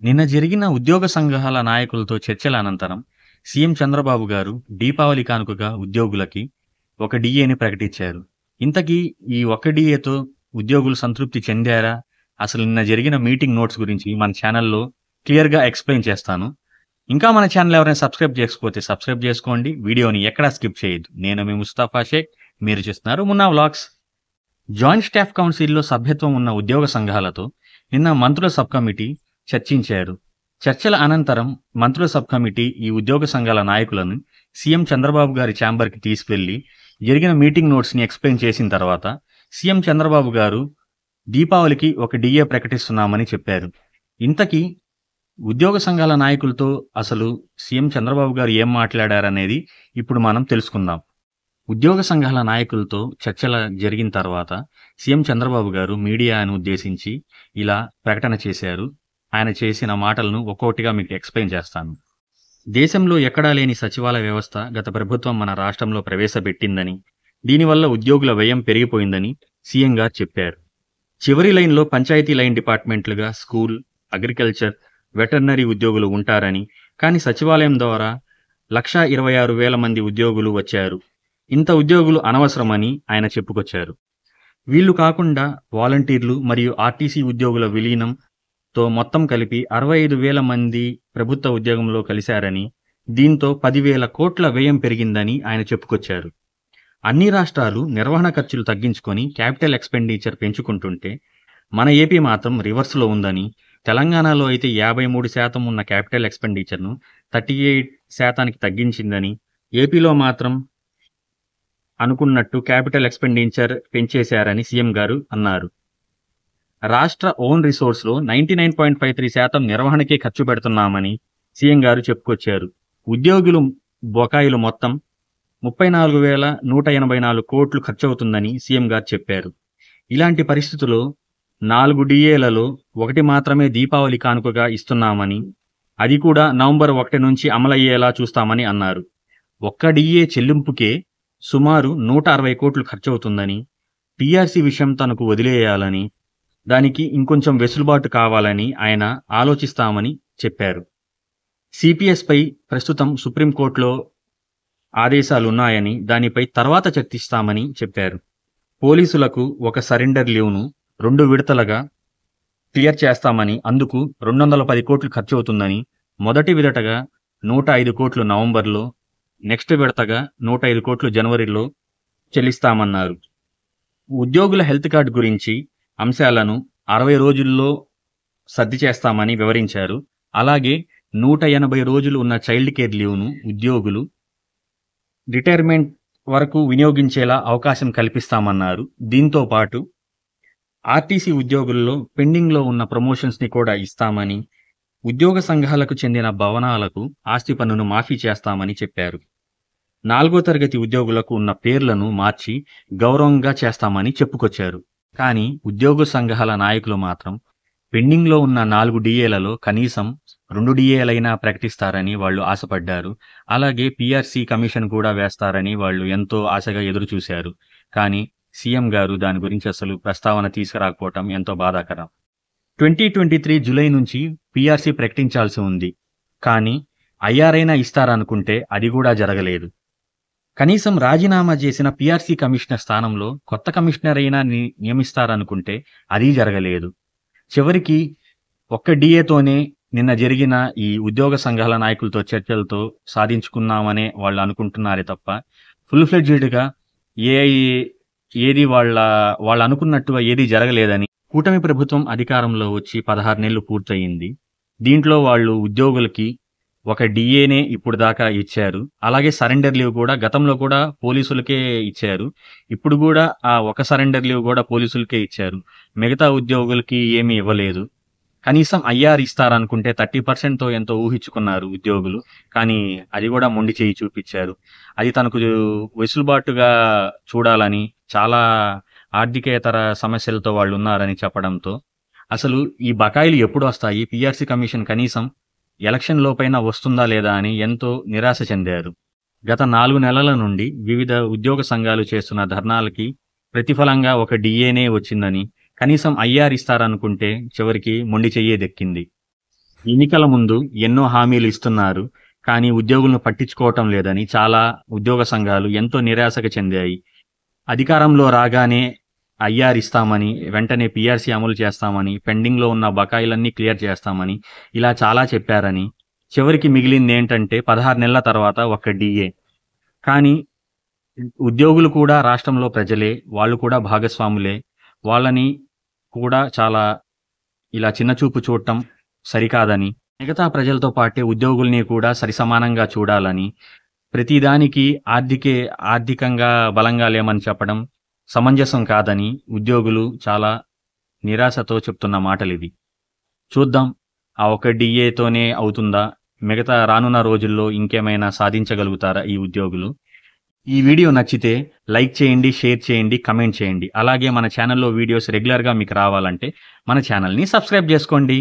నిన్న జరిగిన ఉద్యోగ సంఘాల నాయకులతో చర్చల అనంతరం సీఎం చంద్రబాబు గారు దీపావళి కానుకగా ఉద్యోగులకి ఒక డీఏని ప్రకటించారు. ఇంతకీ ఈ ఒక్క డీఏతో ఉద్యోగులు సంతృప్తి చెందారా? అసలు నిన్న జరిగిన మీటింగ్ నోట్స్ గురించి మన ఛానల్‌లో క్లియర్‌గా ఎక్స్‌ప్లెయిన్ చేస్తాను. ఇంకా మన ఛానల్ ఎవరైనా సబ్స్క్రైబ్ చేసుకోకపోతే సబ్స్క్రైబ్ చేసుకోండి. వీడియోని ఎక్కడా స్కిప్ చేయొద్దు. నేను మీ ముస్తఫా షేక్. మీరు చూస్తున్నారు మున్నా వ్లాగ్స్. జాయింట్ స్టాఫ్ కౌన్సిల్‌లో సభ్యత్వం ఉన్న ఉద్యోగ సంఘాలతో నిన్న మంత్రుల సబ్ కమిటీ చర్చించారు. చర్చల అనంతరం మంత్రుల సబ్ కమిటీ ఈ ఉద్యోగ సంఘాల నాయకులను సీఎం చంద్రబాబు గారి ఛాంబర్‌కి తీసుకెళ్లి జరిగిన మీటింగ్ నోట్స్‌ని ఎక్స్‌ప్లెయిన్ చేసిన తర్వాత సీఎం చంద్రబాబు గారు దీపావళికి ఒక డీఏ ప్రకటిస్తున్నామని చెప్పారు. ఇంతకీ ఉద్యోగ సంఘాల నాయకులతో అసలు సీఎం చంద్రబాబు గారు ఏం మాట్లాడారనేది ఇప్పుడు మనం తెలుసుకుందాం. ఉద్యోగ సంఘాల నాయకులతో చర్చల జరిగిన తర్వాత సీఎం చంద్రబాబు గారు మీడియాను ఉద్దేశించి ఇలా ప్రకటన చేశారు. ఆయన చేసిన మాటలను ఒక్కొక్కటిగా మీకు ఎక్స్‌ప్లెయిన్ చేస్తాను. దేశంలో ఎక్కడా లేని సచివాలయ వ్యవస్థ గత ప్రభుత్వం మన రాష్ట్రంలో ప్రవేశపెట్టిందని, దీనివల్ల ఉద్యోగుల వ్యయం పెరిగిపోయిందని సీఎం గారు చెప్పారు. చివరి లైన్లో పంచాయతీ లైన్ డిపార్ట్మెంట్లుగా స్కూల్, అగ్రికల్చర్, వెటర్నరీ ఉద్యోగులు ఉంటారని, కానీ సచివాలయం ద్వారా 1,26,000 మంది ఉద్యోగులు వచ్చారు. ఇంత ఉద్యోగులు అనవసరమని ఆయన చెప్పుకొచ్చారు. వీళ్ళు కాకుండా వాలంటీర్లు మరియు ఆర్టీసీ ఉద్యోగుల విలీనంతో మొత్తం కలిపి 65,000 మంది ప్రభుత్వ ఉద్యోగంలో కలిశారని, దీంతో 10,000 కోట్ల వ్యయం పెరిగిందని ఆయన చెప్పుకొచ్చారు. అన్ని రాష్ట్రాలు నిర్వహణ ఖర్చులు తగ్గించుకొని క్యాపిటల్ ఎక్స్‌పెండిచర్ పెంచుకుంటుంటే మన ఏపీ మాత్రం రివర్స్‌లో ఉందని, తెలంగాణలో అయితే 53% ఉన్న క్యాపిటల్ ఎక్స్‌పెండిచర్‌ను 38%కి తగ్గించిందని, ఏపీలో మాత్రం అనుకున్నట్టు క్యాపిటల్ ఎక్స్‌పెండిచర్ పెంచేశారని సీఎం గారు అన్నారు. రాష్ట్ర ఓన్ రిసోర్స్‌లో 99.53% నిర్వహణకే ఖర్చు పెడుతున్నామని సీఎం గారు చెప్పుకొచ్చారు. ఉద్యోగులు బకాయిలు మొత్తం 34,184 కోట్లు ఖర్చవుతుందని సీఎం గారు చెప్పారు. ఇలాంటి పరిస్థితుల్లో 4 డీఏలలో ఒకటి మాత్రమే దీపావళి కానుకగా ఇస్తున్నామని, అది కూడా నవంబర్ 1 నుంచి అమలయ్యేలా చూస్తామని అన్నారు. ఒక్క డీఏ చెల్లింపుకే సుమారు 160 కోట్లు ఖర్చవుతుందని, పీఆర్సీ విషయం తనకు వదిలేయాలని, దానికి ఇంకొంచెం వెసులుబాటు కావాలని ఆయన ఆలోచిస్తామని చెప్పారు. సిపిఎస్పై ప్రస్తుతం సుప్రీంకోర్టులో ఆదేశాలున్నాయని, దానిపై తర్వాత చర్చిస్తామని చెప్పారు. పోలీసులకు ఒక సరెండర్ లీవ్‌ను 2 విడతలుగా క్లియర్ చేస్తామని, అందుకు 210 కోట్లు ఖర్చవుతుందని, మొదటి విడతగా 105 కోట్లు నవంబర్లో, నెక్స్ట్ విడతగా 105 కోట్లు జనవరిలో చెల్లిస్తామన్నారు. ఉద్యోగుల హెల్త్ కార్డు గురించి అంశాలను 60 రోజుల్లో సర్ది చేస్తామని వివరించారు. అలాగే 180 రోజులు ఉన్న చైల్డ్ కేర్ లీవ్‌ను ఉద్యోగులు రిటైర్మెంట్ వరకు వినియోగించేలా అవకాశం కల్పిస్తామన్నారు. దీంతో పాటు ఆర్టీసీ ఉద్యోగుల్లో పెండింగ్‌లో ఉన్న ప్రమోషన్స్‌ని కూడా ఇస్తామని, ఉద్యోగ సంఘాలకు చెందిన భవనాలకు ఆస్తి పన్నును మాఫీ చేస్తామని చెప్పారు. 4వ తరగతి ఉద్యోగులకు ఉన్న పేర్లను మార్చి గౌరవంగా చేస్తామని చెప్పుకొచ్చారు. కానీ ఉద్యోగ సంఘాల నాయకులు మాత్రం పెండింగ్‌లో ఉన్న 4 డీఏలలో కనీసం 2 డీఏలైనా ప్రకటిస్తారని వాళ్ళు ఆశపడ్డారు. అలాగే పీఆర్సీ కమిషన్ కూడా వేస్తారని వాళ్ళు ఎంతో ఆశగా ఎదురుచూశారు. కానీ సీఎం గారు దాని గురించి అసలు ప్రస్తావన తీసుకురాకపోవటం ఎంతో బాధాకరం. 2023 జూలై నుంచి పీఆర్సీ ప్రకటించాల్సి ఉంది. కానీ ఐఆర్ఐనా ఇస్తారనుకుంటే అది కూడా జరగలేదు. కనీసం రాజీనామా చేసిన పీఆర్సీ కమిషనర్ స్థానంలో కొత్త కమిషనర్ అయినా నియమిస్తారనుకుంటే అది జరగలేదు. చివరికి ఒక్క డీఏతోనే నిన్న జరిగిన ఈ ఉద్యోగ సంఘాల నాయకులతో చర్చలతో సాధించుకున్నామనే వాళ్ళు అనుకుంటున్నారే తప్ప ఫుల్ ఫ్లెడ్జ్డ్‌గా ఏది వాళ్ళు అనుకున్నట్టుగా ఏది జరగలేదని. కూటమి ప్రభుత్వం అధికారంలో వచ్చి 16 నెలలు పూర్తయింది. దీంట్లో వాళ్ళు ఉద్యోగులకి ఒక డీఏనే ఇప్పుడు దాకా ఇచ్చారు. అలాగే సరెండర్ లీవ్ కూడా గతంలో కూడా పోలీసులకే ఇచ్చారు. ఇప్పుడు కూడా ఆ ఒక సరెండర్ లీవ్ కూడా పోలీసులకే ఇచ్చారు. మిగతా ఉద్యోగులకి ఏమీ ఇవ్వలేదు. కనీసం ఐఆర్ ఇస్తారనుకుంటే 30%తో ఎంతో ఊహించుకున్నారు ఉద్యోగులు. కానీ అది కూడా మొండి చేయి చూపించారు. అది తనకు వెసులుబాటుగా చూడాలని, చాలా ఆర్థికేతర సమస్యలతో వాళ్ళు ఉన్నారని చెప్పడంతో అసలు ఈ బకాయిలు ఎప్పుడు వస్తాయి, పీఆర్సీ కమిషన్ కనీసం ఎలక్షన్ లోపైనా వస్తుందా లేదా అని ఎంతో నిరాశ చెందారు. గత 4 నెలల నుండి వివిధ ఉద్యోగ సంఘాలు చేస్తున్న ధర్నాలకి ప్రతిఫలంగా ఒక డీఏనే వచ్చిందని, కనీసం ఐఆర్ ఇస్తారనుకుంటే చివరికి మొండి చెయ్యే దక్కింది. ఎన్నికల ముందు ఎన్నో హామీలు ఇస్తున్నారు. కానీ ఉద్యోగులను పట్టించుకోవటం లేదని చాలా ఉద్యోగ సంఘాలు ఎంతో నిరాశకు చెందాయి. అధికారంలో రాగానే ఐఆర్ ఇస్తామని, వెంటనే పీఆర్సీ అమలు చేస్తామని, పెండింగ్‌లో ఉన్న బకాయిలన్నీ క్లియర్ చేస్తామని ఇలా చాలా చెప్పారని, చివరికి మిగిలిందేంటంటే 16 నెలల తర్వాత ఒక్క డీఏ. కానీ ఉద్యోగులు కూడా రాష్ట్రంలో ప్రజలే, వాళ్ళు కూడా భాగస్వాములే. వాళ్ళని కూడా చాలా ఇలా చిన్నచూపు చూడటం సరికాదని, మిగతా ప్రజలతో పాటే ఉద్యోగుల్ని కూడా సరిసమానంగా చూడాలని, ప్రతిదానికి ఆర్థికంగా బలంగా లేమని చెప్పడం సమంజసం కాదని ఉద్యోగులు చాలా నిరాశతో చెప్తున్న మాటలివి. చూద్దాం ఆ ఒక్క డీఏతోనే అవుతుందా? మిగతా రానున్న రోజుల్లో ఇంకేమైనా సాధించగలుగుతారా ఈ ఉద్యోగులు? ఈ వీడియో నచ్చితే లైక్ చేయండి, షేర్ చేయండి, కమెంట్ చేయండి. అలాగే మన ఛానల్‌లో వీడియోస్ రెగ్యులర్‌గా మీకు రావాలంటే మన ఛానల్‌ని సబ్స్క్రైబ్ చేసుకోండి.